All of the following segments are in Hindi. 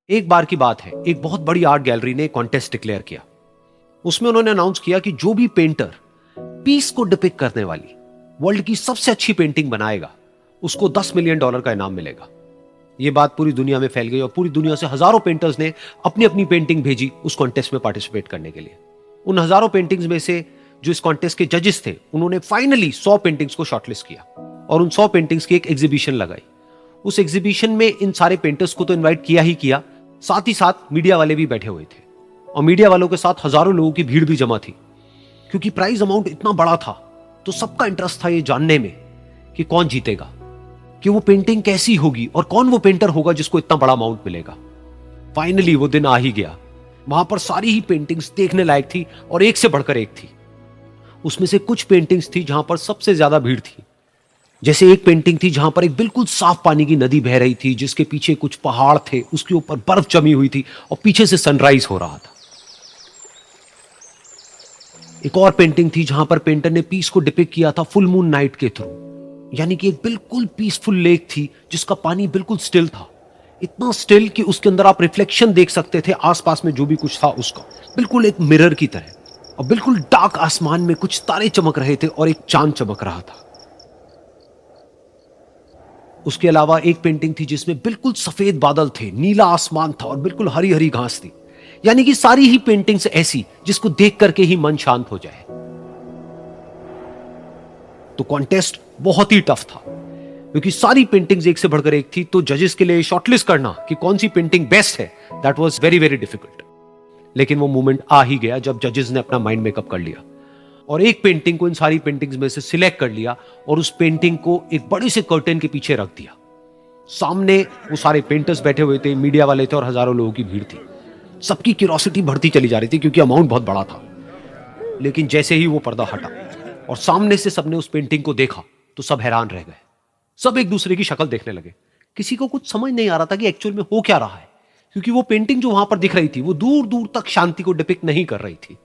एक बार की बात है, एक बहुत बड़ी आर्ट गैलरी ने कॉन्टेस्ट डिक्लेयर किया। उसमें उन्होंने अनाउंस किया कि जो भी पेंटर पीस को डिपिक्ट करने वाली वर्ल्ड की सबसे अच्छी पेंटिंग बनाएगा, उसको $10 मिलियन का इनाम मिलेगा। यह बात पूरी दुनिया में फैल गई और पूरी दुनिया से हजारों पेंटर्स ने अपनी अपनी पेंटिंग भेजी उस कॉन्टेस्ट में पार्टिसिपेट करने के लिए। उन हजारों पेंटिंग्स में से जो इस कॉन्टेस्ट के जजेस थे, उन्होंने फाइनली 100 पेंटिंग्स को शॉर्टलिस्ट किया और उन 100 पेंटिंग्स की एक एग्जीबिशन लगाई। उस एग्जीबिशन में इन सारे पेंटर्स को तो इन्वाइट किया ही किया, साथ ही साथ मीडिया वाले भी बैठे हुए थे और मीडिया वालों के साथ हजारों लोगों की भीड़ भी जमा थी। क्योंकि प्राइज अमाउंट इतना बड़ा था तो सबका इंटरेस्ट था ये जानने में कि कौन जीतेगा, कि वो पेंटिंग कैसी होगी और कौन वो पेंटर होगा जिसको इतना बड़ा अमाउंट मिलेगा। फाइनली वो दिन आ ही गया। वहां पर सारी ही पेंटिंग्स देखने लायक थी और एक से बढ़कर एक थी। उसमें से कुछ पेंटिंग्स थी जहां पर सबसे ज्यादा भीड़ थी। जैसे एक पेंटिंग थी जहां पर एक बिल्कुल साफ पानी की नदी बह रही थी, जिसके पीछे कुछ पहाड़ थे, उसके ऊपर बर्फ जमी हुई थी और पीछे से सनराइज हो रहा था। एक और पेंटिंग थी जहां पर पेंटर ने पीस को डिपिक्ट किया था फुल मून नाइट के थ्रू, यानी कि एक बिल्कुल पीसफुल लेक थी जिसका पानी बिल्कुल स्टिल था, इतना स्टिल कि उसके अंदर आप रिफ्लेक्शन देख सकते थे आसपास में जो भी कुछ था उसका, बिल्कुल एक मिरर की तरह। और बिल्कुल डार्क आसमान में कुछ तारे चमक रहे थे और एक चांद चमक रहा था। उसके अलावा एक पेंटिंग थी जिसमें बिल्कुल सफेद बादल थे, नीला आसमान था और बिल्कुल हरी हरी घास थी। यानी कि सारी ही पेंटिंग्स ऐसी जिसको देख करके ही मन शांत हो जाए। तो कॉन्टेस्ट बहुत ही टफ था क्योंकि सारी पेंटिंग्स एक से बढ़कर एक थी। तो जजेस के लिए शॉर्टलिस्ट करना कि कौन सी पेंटिंग बेस्ट है, that was very very difficult. लेकिन वो मोमेंट आ ही गया जब जजेस ने अपना माइंड मेकअप कर लिया और एक पेंटिंग को इन सारी पेंटिंग्स में से सिलेक्ट कर लिया और उस पेंटिंग को एक बड़े से कर्टेन के पीछे रख दिया। सामने वो सारे पेंटर्स बैठे हुए थे, मीडिया वाले थे और हजारों लोगों की भीड़ थी। सबकी क्यूरियोसिटी बढ़ती चली जा रही थी क्योंकि अमाउंट बहुत बड़ा था। लेकिन जैसे ही वो पर्दा हटा और सामने से सबने उस पेंटिंग को देखा तो सब हैरान रह गए। सब एक दूसरे की शक्ल देखने लगे। किसी को कुछ समझ नहीं आ रहा था कि एक्चुअल में हो क्या रहा है, क्योंकि वो पेंटिंग जो वहां पर दिख रही थी वो दूर दूर तक शांति को डिपिक्ट नहीं कर रही थी।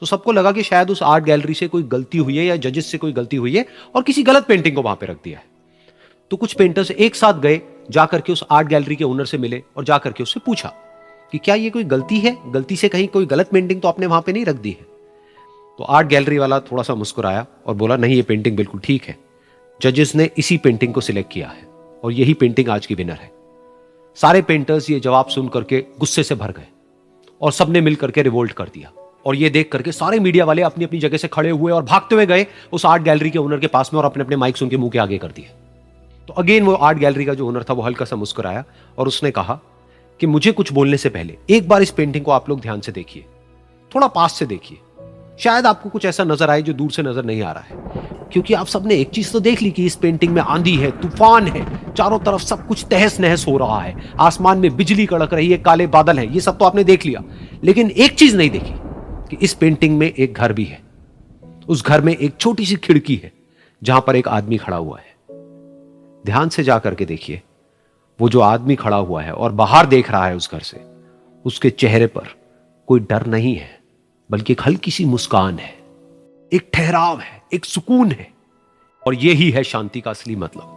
तो सबको लगा कि शायद उस आर्ट गैलरी से कोई गलती हुई है या जजेस से कोई गलती हुई है और किसी गलत पेंटिंग को वहां पे रख दिया है। तो कुछ पेंटर्स एक साथ गए, जाकर के उस आर्ट गैलरी के ओनर से मिले और जाकर के उससे पूछा कि क्या ये कोई गलती है, गलती से कहीं कोई गलत पेंटिंग तो आपने वहां पे नहीं रख दी है। तो आर्ट गैलरी वाला थोड़ा सा मुस्कुराया और बोला, नहीं, ये पेंटिंग बिल्कुल ठीक है। जजेस ने इसी पेंटिंग को सिलेक्ट किया है और यही पेंटिंग आज की विनर है। सारे पेंटर्स ये जवाब सुन करके गुस्से से भर गए और सबने मिल करके रिवोल्ट कर दिया। और ये देख करके सारे मीडिया वाले अपनी अपनी जगह से खड़े हुए और भागते हुए गए उस आर्ट गैलरी के ओनर के पास में और अपने अपने माइक्स उनके मुंह के आगे कर दिए। तो अगेन वो आर्ट गैलरी का जो ओनर था वो हल्का सा मुस्कुराया और उसने कहा कि मुझे कुछ बोलने से पहले एक बार इस पेंटिंग को आप लोग ध्यान से देखिए, थोड़ा पास से देखिए, शायद आपको कुछ ऐसा नजर आए जो दूर से नजर नहीं आ रहा है। क्योंकि आप सबने एक चीज तो देख ली कि इस पेंटिंग में आंधी है, तूफान है, चारों तरफ सब कुछ तहस नहस हो रहा है, आसमान में बिजली कड़क रही है, काले बादल हैं, ये सब तो आपने देख लिया। लेकिन एक चीज नहीं देखी कि इस पेंटिंग में एक घर भी है। उस घर में एक छोटी सी खिड़की है जहां पर एक आदमी खड़ा हुआ है। ध्यान से जाकर के देखिए, वो जो आदमी खड़ा हुआ है और बाहर देख रहा है उस घर से, उसके चेहरे पर कोई डर नहीं है, बल्कि एक हल्की सी मुस्कान है, एक ठहराव है, एक सुकून है। और यही है शांति का असली मतलब।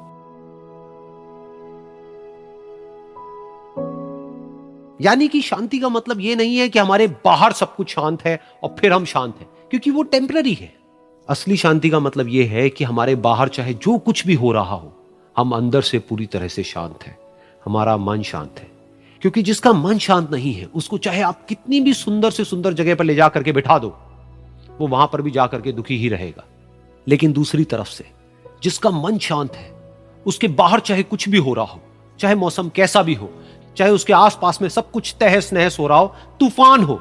यानी कि शांति का मतलब यह नहीं है कि हमारे बाहर सब कुछ शांत है और फिर हम शांत हैं, क्योंकि वो टेम्पररी है। असली शांति का मतलब यह है कि हमारे बाहर चाहे जो कुछ भी हो रहा हो, हम अंदर से पूरी तरह से शांत हैं, हमारा मन शांत है। क्योंकि जिसका मन शांत नहीं है, उसको चाहे आप कितनी भी सुंदर से सुंदर जगह पर ले जाकर के बिठा दो, वो वहां पर भी जाकर के दुखी ही रहेगा। लेकिन दूसरी तरफ से जिसका मन शांत है, उसके बाहर चाहे कुछ भी हो रहा हो, चाहे मौसम कैसा भी हो, चाहे उसके आसपास में सब कुछ तहस नहस हो रहा हो, तूफान हो,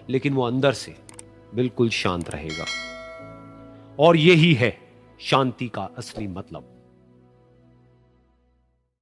लेकिन वो अंदर से बिल्कुल शांत रहेगा। और यही है शांति का असली मतलब।